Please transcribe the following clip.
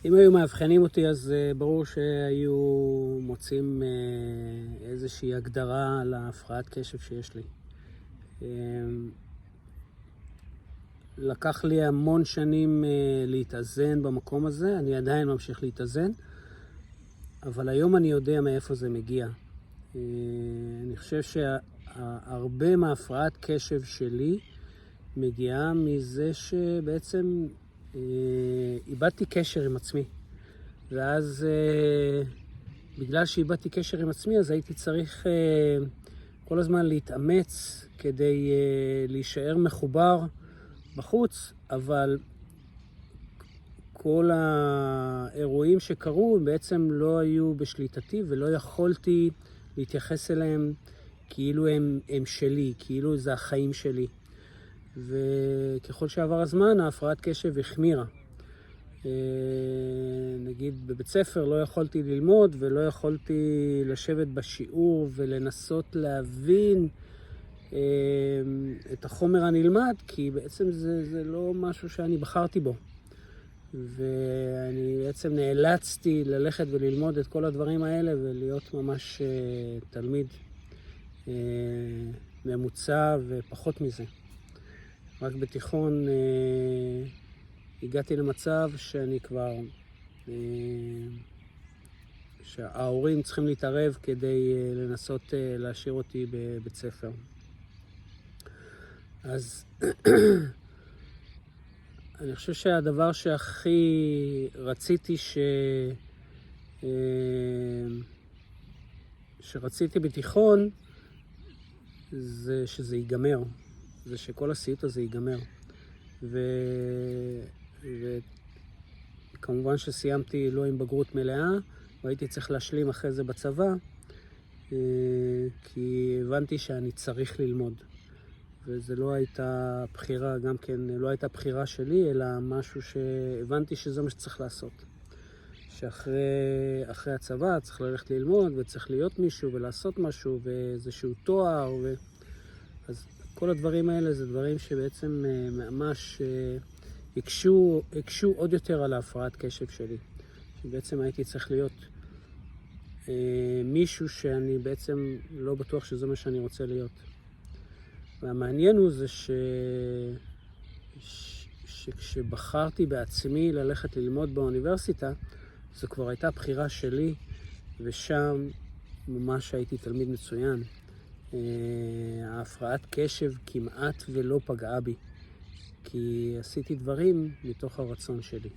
אם היו מאבחנים אותי, אז ברור שהיו מוצאים איזושהי הגדרה על ההפרעת קשב שיש לי. לקח לי המון שנים להתאזן במקום הזה, אני עדיין ממשיך להתאזן, אבל היום אני יודע מאיפה זה מגיע. אני חושב שהרבה מההפרעת קשב שלי מגיעה מזה שבעצם איבדתי קשר עם עצמי. ואז בגלל שאיבדתי קשר עם עצמי, אז הייתי צריך כל הזמן להתאמץ כדי להישאר מחובר בחוץ, אבל כל האירועים שקרו בעצם לא היו בשליטתי ולא יכולתי להתייחס אליהם כאילו הם שלי, כאילו זה החיים שלי. וככל שעבר הזמן ההפרעת קשב החמירה. נגיד בבית ספר לא יכולתי ללמוד ולא יכולתי לשבת בשיעור ולנסות להבין את החומר הנלמד, כי בעצם זה לא משהו שאני בחרתי בו. ואני בעצם נאלצתי ללכת וללמוד את כל הדברים האלה ולהיות ממש תלמיד ממוצע ופחות מזה. רק בתיכון הגעתי למצב שאני כבר, שההורים צריכים להתערב כדי לנסות להשאיר אותי בבית ספר. אז אני חושב שהדבר שהכי רציתי שרציתי בתיכון זה שזה ייגמר, זה שכל הסיוט הזה ייגמר. וכמובן שסיימתי לא עם בגרות מלאה, והייתי צריך להשלים אחרי זה בצבא, כי הבנתי שאני צריך ללמוד. וזה לא הייתה בחירה, גם כן לא הייתה בחירה שלי, אלא משהו שהבנתי שזה מה שצריך לעשות. שאחרי הצבא צריך ללכת ללמוד וצריך להיות מישהו ולעשות משהו ואיזשהו תואר. אז כל הדברים האלה זה דברים שבעצם ממש הקשו עוד יותר על ההפרעת קשב שלי. שבעצם הייתי צריך להיות מישהו שאני בעצם לא בטוח שזה מה שאני רוצה להיות. והמעניין הוא זה שכשבחרתי בעצמי ללכת ללמוד באוניברסיטה, זו כבר הייתה בחירה שלי, ושם ממש הייתי תלמיד מצוין. ההפרעת קשב כמעט ולא פגעה בי, כי עשיתי דברים מתוך הרצון שלי.